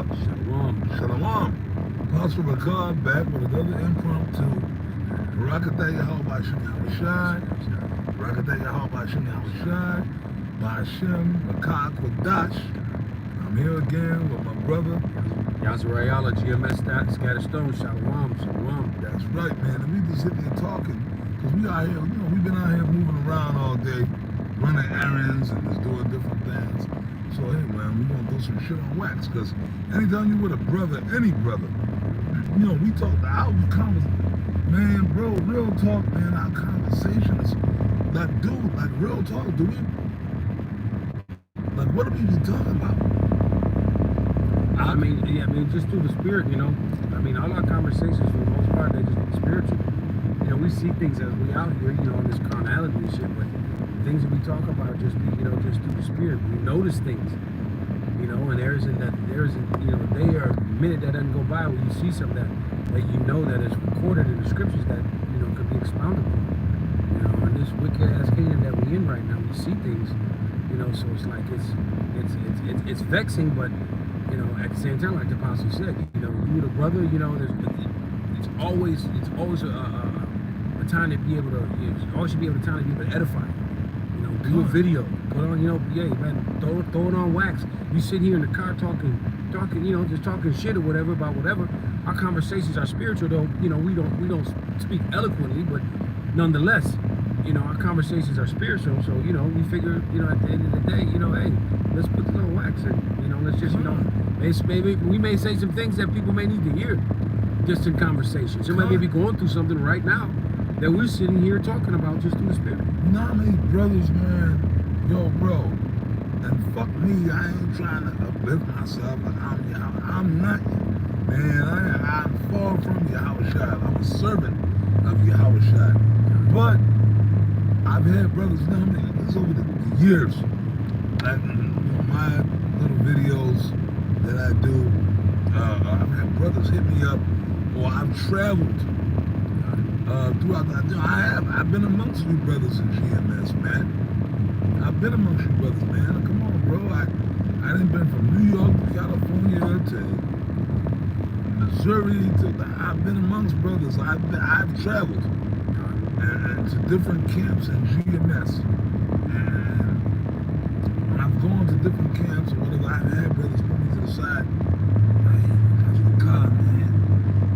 Shalom. Shalom. Apostle Ricard back with another impromptu. Barakatah Yahweh B'Shem Yahushai. Barakatah Yahweh B'Shem Yahushai. B'Shem Makak Wadash. I'm here again with my brother. Yazarayala, GMS Scatterstone. Shalom. Shalom. That's right, man. And we just sitting here talking. Because we out here, we've been out here moving around all day, running errands and just doing different things. So, hey, man, we're going to do some shit on wax, because anytime you with a brother, any brother, we talk, our conversation, man, bro, real talk, man, our conversation is, like, dude, like, real talk, do we, like, what do we be talking about? I mean, just through the spirit, all our conversations, for the most part, they just spiritual. We see things as we out here, in this carnality and shit, but things that we talk about just be, just through the spirit. We notice things, and there isn't a minute that doesn't go by where you see something that that is recorded in the scriptures that, could be expounded upon. In this wicked ass kingdom that we're in right now, we see things, so it's like, it's vexing, but, at the same time, like the apostle said, you with a brother, it's always a time to be able to, always should be able to edify. Do a video, put on, yeah, man, throw it on wax. You sit here in the car talking, just talking shit or whatever about whatever. Our conversations are spiritual, though. We don't speak eloquently, but nonetheless, our conversations are spiritual. So, we figure, at the end of the day, hey, let's put this on wax and, let's just, maybe we may say some things that people may need to hear just in conversation. Somebody may be going through something right now that we're sitting here talking about just through the spirit. You know how many brothers, man, yo, bro, and fuck me, I ain't trying to uplift myself, like I'm not, man, I'm far from Yahushua. I'm a servant of Yahushua. But I've had brothers, this over the years, like, my little videos that I do, I've had brothers hit me up, or I've traveled throughout the, I've been amongst you brothers in GMS, man. I've been amongst you brothers, man. Come on, bro. I done been from New York to California to Missouri I've been amongst brothers. I've traveled and to different camps in GMS. And when I've gone to different camps or whatever, I've had brothers put me to the side. Man, God, man,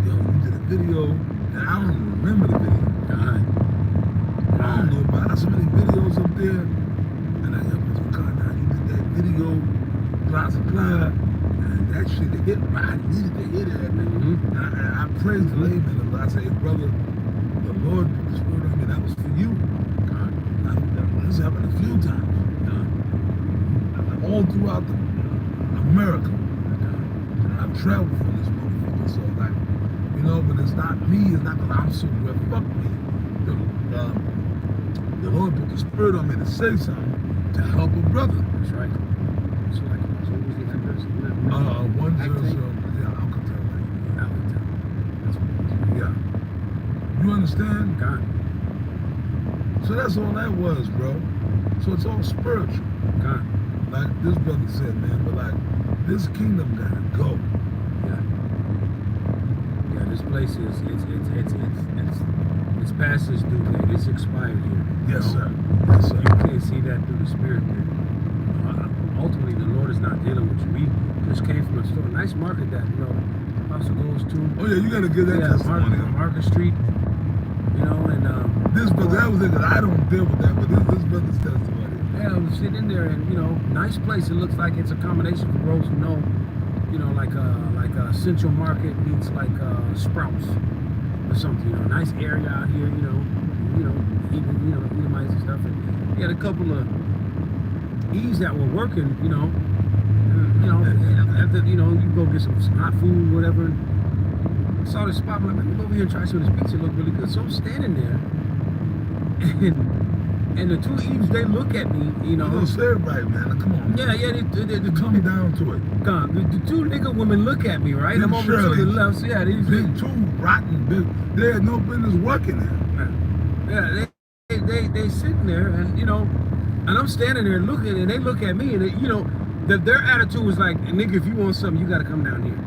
yo, you did a video. And I don't even remember the video. I don't know about so many videos up there. And I was God, now you did that video, blah, and that shit hit me. I needed to hear that. And I praised the layman. I say, brother, the Lord put the spirit on me. That was for you. This happened a few times. All throughout America. I've traveled from this motherfucker. So like, but it's not me, it's not because I'm so good. Fuck me. The Lord put the spirit on me to say something to help a brother. That's right. So like, so what was the comparison? 1-0, yeah, Alcatel. That's what it is. Yeah. You understand? God. So that's all that was, bro. So it's all spiritual. God. Like this brother said, man, but like, this kingdom gotta go. This place is it's past its due date. It's expired here. Yes, sir. Yes, sir. You can't see that through the spirit. Ultimately, the Lord is not dealing with you. We just came from a store, nice market that Apostle goes to. Oh yeah, you gotta give that testimony. Market Street. And this brother, that was it. I don't deal with that, but this brother's testimony. Yeah, I was sitting in there, and nice place. It looks like it's a combination for those who know. Like a Central Market meets like Sprouts or something. Nice area out here. Edomites and stuff. And we had a couple of E's that were working. After you go get some hot food, whatever. And saw this spot. I'm like, let me go over here and try some of this pizza. It looked really good. So I'm standing there, and the two Eves, they look at me, You don't say it right, man. Come on. Yeah, they come down to it. The two nigga women look at me, right? I'm over to the left. So yeah, these big, two rotten, big. They had no business working there. Yeah, they sitting there, and and I'm standing there looking, and they look at me, and their attitude was like, nigga, if you want something, you gotta come down here.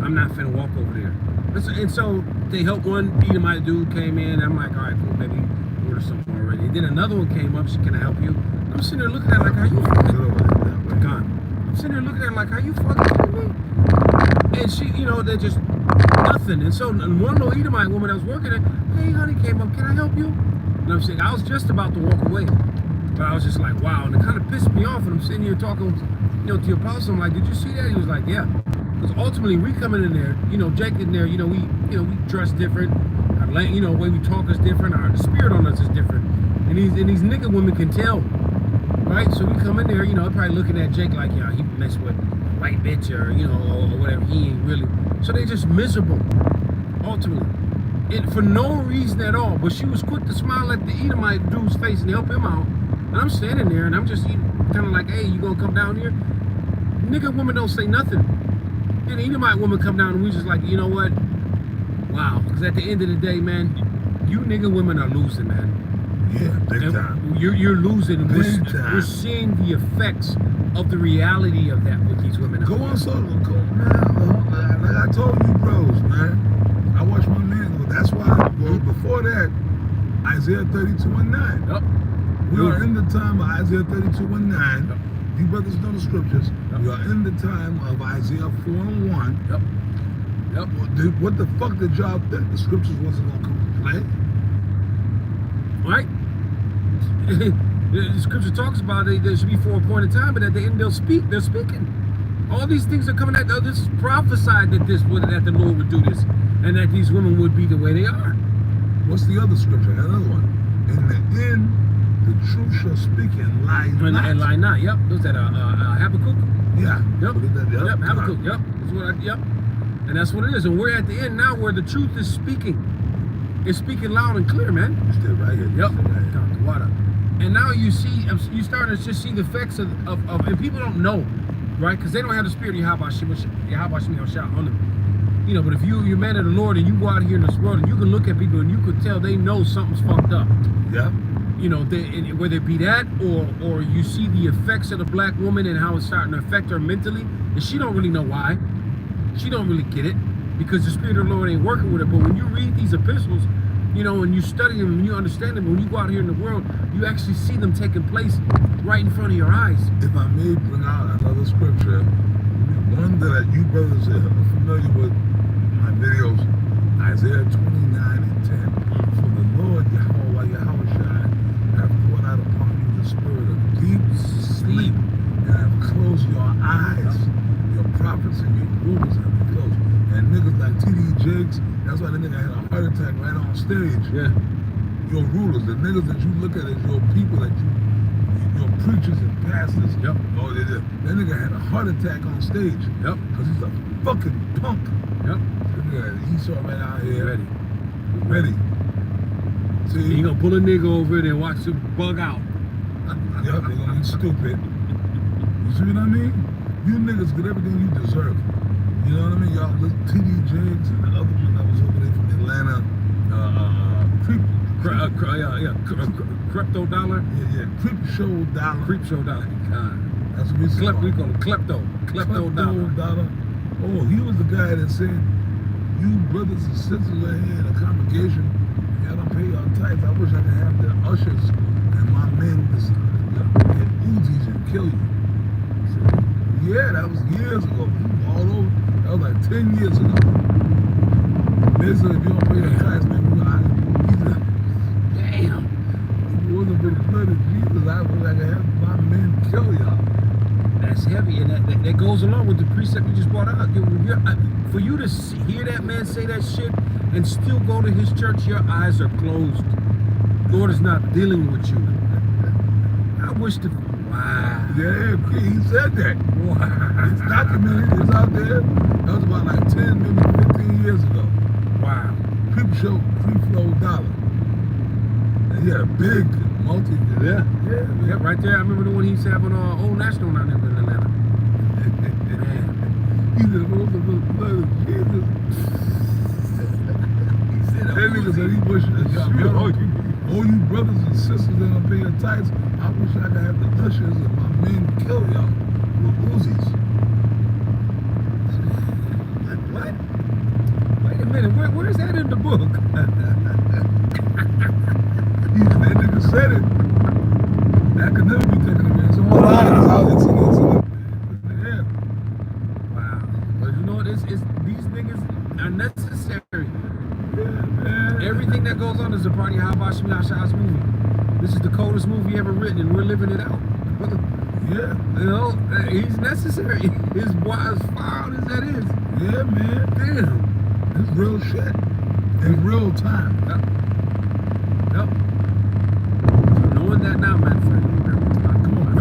I'm not finna walk over there. And so they helped one Edomite dude came in. I'm like, all right, cool, maybe order something already. And then another one came up. She, can I help you? I'm sitting there looking at her like, are you fucking gone? I'm sitting there looking at her like, are you fucking kidding me? And she, you know, they just nothing. And so one little Edomite woman that was working there, hey honey, came up, can I help you? And I'm saying, I was just about to walk away, but I was just like, wow. And it kind of pissed me off. And I'm sitting here talking, you know, to the apostle. I'm like, did you see that? He was like, yeah. Because ultimately, we coming in there, you know, Jake in there, you know, we dress different. Our, you know, the way we talk is different. Our spirit on us is different. And these nigga women can tell, right? So we come in there, you know, they're probably looking at Jake like, yeah, he mess with a white bitch or, you know, or whatever. He ain't really. So they just miserable, ultimately. And for no reason at all. But she was quick to smile at the Edomite dude's face and help him out. And I'm standing there and I'm just kind of like, hey, you gonna come down here? Nigga woman don't say nothing. Then the Edomite woman come down and we just like, you know what? Wow. Because at the end of the day, man, you nigga women are losing, man. Yeah, big time. You're losing. Big time. We're seeing the effects of the reality of that with these women. Go on social, man. Like I told you, bros, man. I watch my man go. That's why. Well, before that, Isaiah 32:9. Yep. We are in the time of Isaiah 32:9. Yep. You brothers know the scriptures. Yep. We are in the time of Isaiah 4:1. Yep. Yep. What the fuck did y'all think the scriptures wasn't gonna come to play? Right? The scripture talks about it, there should be for a appointed time, but at the end they'll speak. They're speaking. All these things are coming out. This is prophesied that that the Lord would do this, and that these women would be the way they are. What's the other scripture? Another one. In the end, the truth shall speak and lie not. And lie not. Yep. Was that Habakkuk? Yeah. Yep. Habakkuk. Yep. That's what yep. And that's what it is. And we're at the end now, where the truth is speaking. It's speaking loud and clear, man. You still right here. Yep. The water. And now you starting to just see the effects of and people don't know, right? Because they don't have the spirit of Yahweh Shemi shout on them. You know, but if you're man of the Lord and you go out here in this world and you can look at people and you could tell they know something's fucked up. Yeah. You know, whether it be that or you see the effects of the black woman and how it's starting to affect her mentally, and she don't really know why. She don't really get it because the spirit of the Lord ain't working with her. But when you read these epistles, you know, and you study them and you understand them, when you go out here in the world, you actually see them taking place right in front of your eyes. If I may bring out another scripture, one that you brothers are familiar with my videos, Isaiah 29:10. For the Lord Yahweh have poured out upon you the spirit of deep sleep, and have closed your eyes. Your prophets and your rulers have been closed. And niggas like T.D. Jakes, that's why the nigga had a heart attack right on stage. Yeah. Your rulers, the niggas that you look at as your people, that your preachers and pastors. Yep. Oh, that nigga had a heart attack on stage. Yep. Because he's a fucking punk. Yep. He's all right out here. Ready. Ready. See? He gonna pull a nigga over and watch him bug out. Yep, they gonna be stupid. You see what I mean? You niggas get everything you deserve. You know what I mean? Y'all look T.D. Jakes and the other one that was over there from Atlanta. Crypto dollar. Yeah, Creep Show Dollar. Creep Show Dollar. God. That's what we say. We call him Klepto dollar. Oh, he was the guy that said, "You brothers and sisters are here in a congregation. Y'all don't pay your tithes. I wish I could have the ushers and my men get Uzis and kill you." Yeah, that was years ago. All over. That was like 10 years ago. They said, if you don't pay your tithes, man, damn. If it wasn't for the blood of Jesus, I wish I could have my men kill y'all. That's heavy, and that goes along with the precept you just brought out. For you to hear that man say that shit and still go to his church, your eyes are closed. Lord is not dealing with you. I wish the... Wow. Yeah, he said that. Wow. It's documented. It's out there. That was about like 10, maybe 15 years ago. Wow. Creep Show, Creep Flow Dollar. And he had a big multi. Yeah, right there. I remember the one he used to have on Old National down there in Atlanta. Man. He said, "What's the blood of Jesus?" He said, that nigga said he wished all you brothers and sisters that don't pay your tithes, I wish I could have the ushers and my men kill y'all with Uzis. watching Yasha's movie. This is the coldest movie ever written, and we're living it out. Yeah. You know, he's necessary. His boy, as foul as that is. Yeah, man. Damn. It's real shit. In real time. Yep. So knowing that now, man, Come on,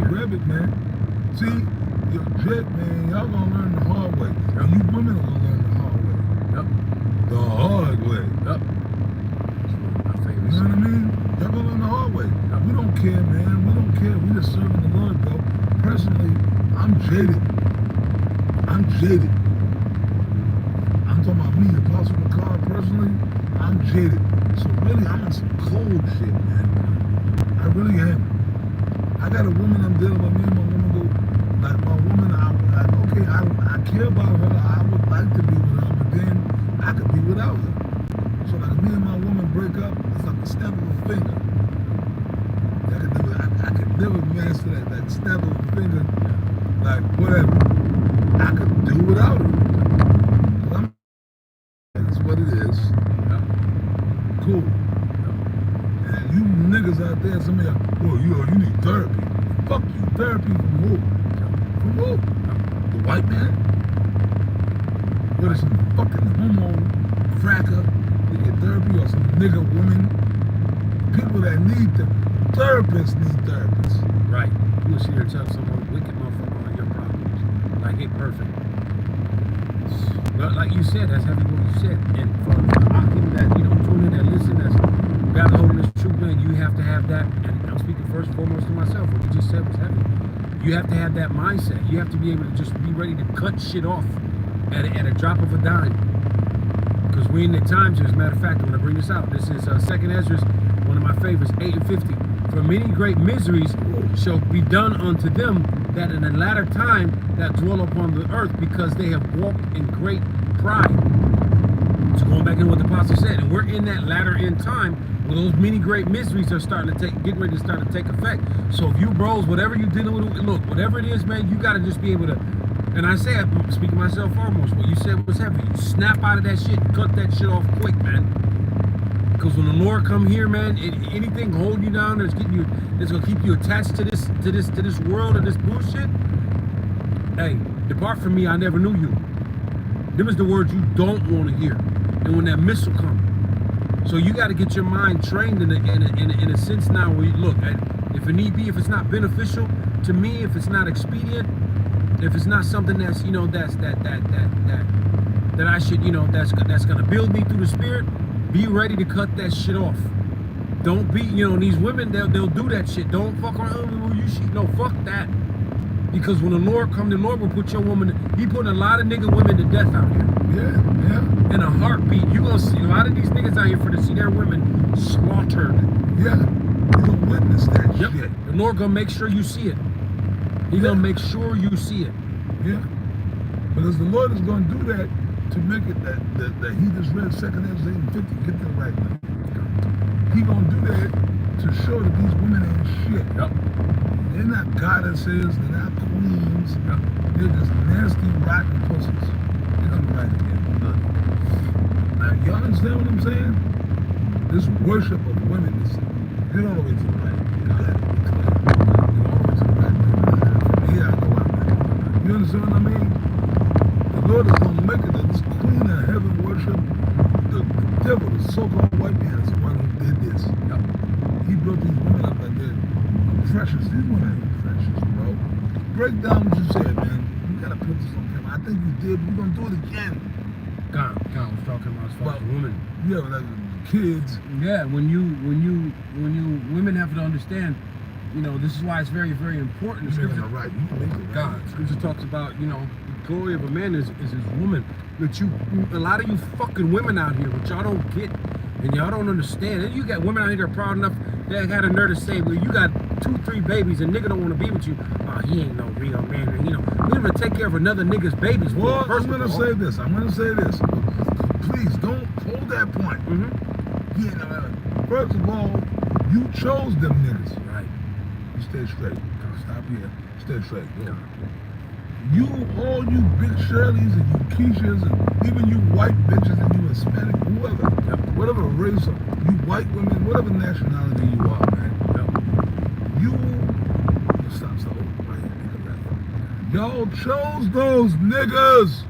grab it, man. See, Jake, man, y'all gonna learn the hard way. And you women are gonna learn the hard way. Yep. The hard way. Yep. My favorite. You know what I mean? Y'all gonna learn the hard way. We don't care, man. We don't care. We just serving the Lord, bro. Personally, I'm jaded. I'm talking about me, Apostle McCall. Personally, I'm jaded. So really, I'm on some cold shit, man. I really am. I got a woman I'm dealing with. Me and my woman go, like my woman, okay, I care about her. I would like to be with her, but then I could be without her. So like me and my woman break up, it's like a snap of a finger. I could never master that snap of a finger. Like whatever, I could do without her. That's what it is. Cool. And you niggas out there, some of y'all, oh, you need therapy. Fuck you, therapy from who? From who? The white man? What is some fucking homo cracker to get therapy, or some nigga woman? People that need the therapists need therapists. Right. You will sit here and tell someone wicked motherfucker on your problems. Like it perfect. But like you said, that's heavy what you said. And for people that, you know, tune in and listen, that's got a hold of this truth, man, you have to have that, and I'm speaking first and foremost to myself, what you just said was heavy. You have to have that mindset. You have to be able to just be ready to cut shit off at a drop of a dime. Because we're in the times, as a matter of fact, I'm going to bring this out. This is 2nd Ezra, one of my favorites, 8:50. For many great miseries shall be done unto them that in the latter time that dwell upon the earth, because they have walked in great pride. So going back into what the apostle said, and we're in that latter end time where those many great miseries are starting to get ready to start to take effect. So if you bros, whatever you're dealing with, look, whatever it is, man, you got to just be able to, and I say, I'm speaking myself foremost, what you said was heavy. You snap out of that shit, cut that shit off quick, man. Because when the Lord come here, man, anything holding you down that's getting you, that's gonna keep you attached to this world and this bullshit. Hey, depart from me, I never knew you. Them is the words you don't want to hear. And when that missile comes, so you got to get your mind trained in a sense now where you look at, if it need be, if it's not beneficial to me, if it's not expedient, if it's not something that's, you know, that I should, you know, that's gonna build me through the spirit. Be ready to cut that shit off. Don't be, you know, these women, they'll do that shit. Don't fuck around with you shit. No, fuck that. Because when the Lord come, the Lord will put your woman, he putting a lot of nigga women to death out here. Yeah. In a heartbeat. You're going to see a lot of these niggas out here for to see their women slaughtered. Yeah. You're going to witness that shit. The Lord going to make sure you see it. He's going to make sure you see it. Yeah. Because the Lord is going to do that to make it that he just read 2nd Ezra 8:50, get that right now. He gonna do that to show that these women ain't shit. Yep. They're not goddesses, they're not queens. Yep. They're just nasty, rotten pussies. Get them right again. Now, y'all understand what I'm saying? This worship of women is, get all the way to the right. You got it. Get all the way to the right. From here, I know I'm right. You understand what I mean? The Lord is going to make it that this queen of heaven worship, the devil, the so-called white man, is the one who did this. Yep. He built these women up like they're precious. These women ain't precious, bro. Break down what you said, man. You got to put this on camera. I think you did, but we're going to do it again. God was talking about as far as women. Yeah, like kids. Yeah, when you women have to understand, you know, this is why it's very, very important. You're making it right. You can make it right. God, Scripture talks about, you know, the glory of a man is his woman. But a lot of you fucking women out here, which y'all don't get and y'all don't understand. And you got women out here that are proud enough, they got a nerve to say, well, you got 2-3 babies and nigga don't want to be with you. Oh, he ain't no real man. And, you know, we never take care of another nigga's babies. Well, I'm going to say this. Please don't hold that point. Mm-hmm. Yeah, first of all, you chose them niggas. Right. You stay straight. Stop here. Stay straight. Go. all you big Shirleys and you Keishas and even you white bitches and you Hispanic, whoever, whatever race, you white women, whatever nationality you are, man. Stop. Y'all chose those niggas.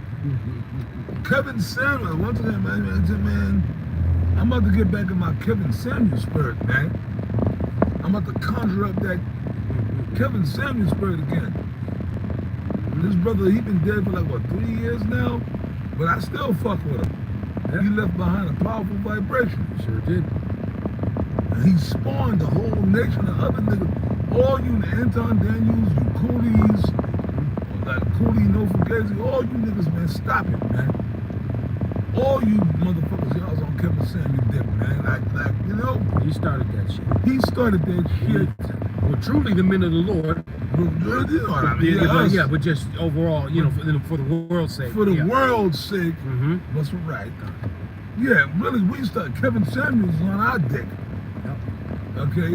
Kevin Samuel, once again, man, I'm about to get back in my Kevin Samuel spirit, man. I'm about to conjure up that Kevin Samuel spirit again. This brother, he been dead for like, what, 3 years now? But I still fuck with him. Yeah. He left behind a powerful vibration. He sure did. And he spawned a whole nation of other niggas. All you Anton Daniels, you Cooties, like Cootie, No Fugazi, all you niggas, man, stop it, man. All you motherfuckers, y'all's on Kevin Samuel dick, man. Like, you know? He started that shit. He started that shit. Well, truly the men of the Lord. You know what I mean? Yeah, but just overall, you know, for the world's sake. For the world's sake, that's right. Yeah, really, we started, Kevin Samuel's on our dick. Yep. Okay?